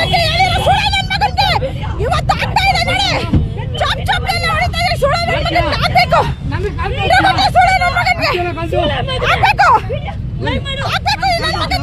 ಬಗ್ಗೆ ಹೇಳಿರೋ ಸುಳ್ಳು ನನ್ನ ಮಗನಿಗೆ ಇವತ್ತು ಆಗ್ತಾ ಇದೆ ನೋಡಿ. ಚಾಪ್ ಚಾಪ್ ಎಲ್ಲ ಹೊಡಿತಾ ಇದೆ. ಸುಳ್ಳು ನನ್ನ ಮಗನಿಗೆ ಆಗ್ಬೇಕು. ಸುಳ್ಳು ನನ್ನ ಮಗನಿಗೆ ಆಗ್ಬೇಕು. ಆಗ್ಬೇಕು ಈ ನನ್ನ ಮಗನಿಗೆ